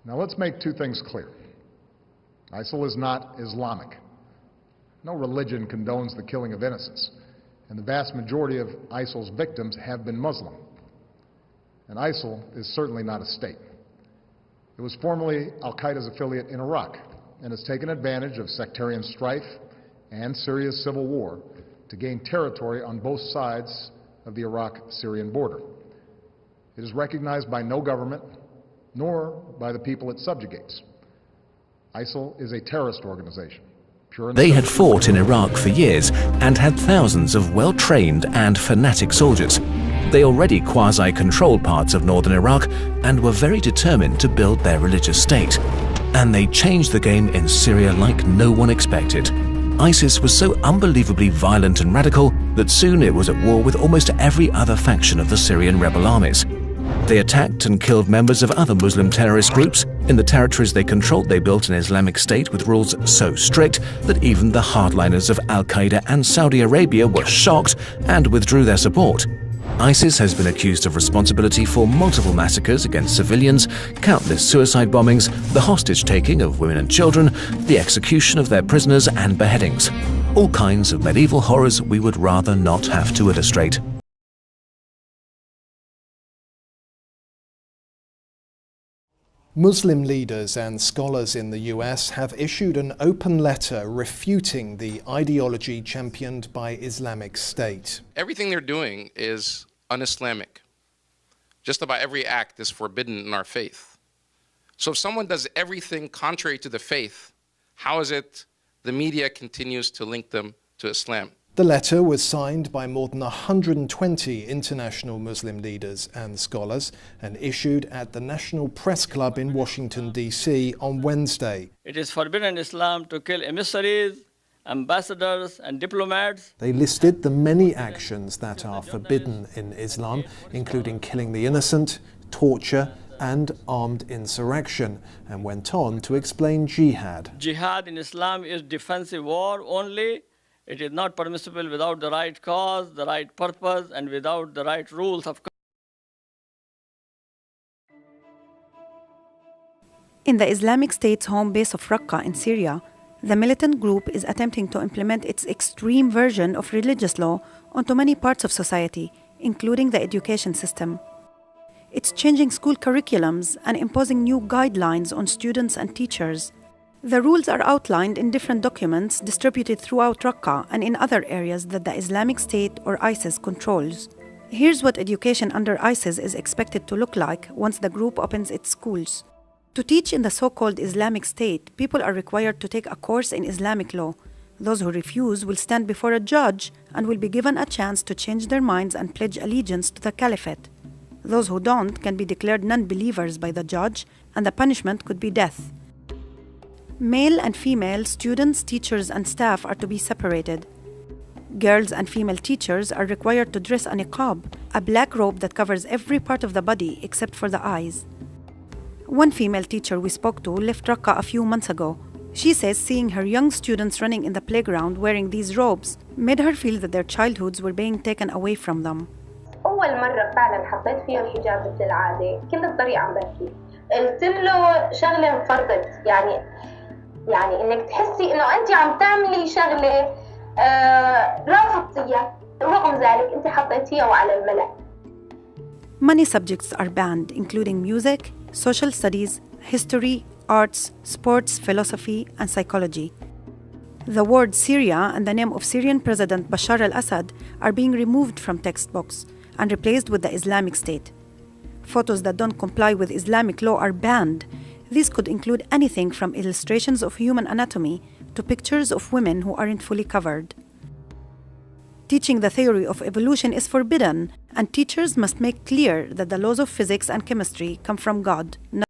Now let's make two things clear. Isil is not Islamic. No religion condones the killing of innocents, and the vast majority of Isil's victims have been Muslim. And Isil is certainly not a state. It was formerly al-Qaeda's affiliate in Iraq and has taken advantage of sectarian strife and Syria's civil war to gain territory on both sides of the Iraq-Syrian border. It is recognized by no government, nor by the people it subjugates. Isil is a terrorist organization. They had fought in Iraq for years and had thousands of well-trained and fanatic soldiers. They already quasi-controlled parts of northern Iraq and were very determined to build their religious state. And they changed the game in Syria like no one expected. ISIS was so unbelievably violent and radical that soon it was at war with almost every other faction of the Syrian rebel armies. They attacked and killed members of other Muslim terrorist groups. In the territories they controlled, they built an Islamic State with rules so strict that even the hardliners of al-Qaeda and Saudi Arabia were shocked and withdrew their support. ISIS has been accused of responsibility for multiple massacres against civilians, countless suicide bombings, the hostage-taking of women and children, the execution of their prisoners and beheadings. All kinds of medieval horrors we would rather not have to illustrate. Muslim leaders and scholars in the US have issued an open letter refuting the ideology championed by Islamic State. Everything they're doing is un-Islamic. Just about every act is forbidden in our faith. So if someone does everything contrary to the faith, how is it the media continues to link them to Islam? The letter was signed by more than 120 international Muslim leaders and scholars and issued at the National Press Club in Washington, D.C. on Wednesday. It is forbidden in Islam to kill emissaries, ambassadors and diplomats. They listed the many actions that are forbidden in Islam, including killing the innocent, torture and armed insurrection, and went on to explain jihad. Jihad in Islam is defensive war only. It is not permissible without the right cause, the right purpose, and without the right rules of. In the Islamic State's home base of Raqqa in Syria, the militant group is attempting to implement its extreme version of religious law onto many parts of society, including the education system. It's changing school curriculums and imposing new guidelines on students and teachers. The rules are outlined in different documents distributed throughout Raqqa and in other areas that the Islamic State or ISIS controls. Here's what education under ISIS is expected to look like once the group opens its schools. To teach in the so-called Islamic State, people are required to take a course in Islamic law. Those who refuse will stand before a judge and will be given a chance to change their minds and pledge allegiance to the caliphate. Those who don't can be declared non-believers by the judge, and the punishment could be death. Male and female students, teachers, and staff are to be separated. Girls and female teachers are required to dress a niqab, a black robe that covers every part of the body except for the eyes. One female teacher we spoke to left Raqqa a few months ago. She says seeing her young students running in the playground wearing these robes made her feel that their childhoods were being taken away from them. أول مرة فعلا حطيت فيها الحجاب مثل العادة، كل الطريق عم بحكي. قلت له شغلة انفرضت، يعني إنك تحسي إنه أنت عم تعملي شغلة رافضتيها، ورغم ذلك أنت حطيتيها وعلى الملأ. Many subjects are banned, including music, social studies, history, arts, sports, philosophy, and psychology. The word Syria and the name of Syrian President Bashar al-Assad are being removed from textbooks and replaced with the Islamic State. Photos that don't comply with Islamic law are banned. These could include anything from illustrations of human anatomy to pictures of women who aren't fully covered. Teaching the theory of evolution is forbidden, and teachers must make clear that the laws of physics and chemistry come from God, not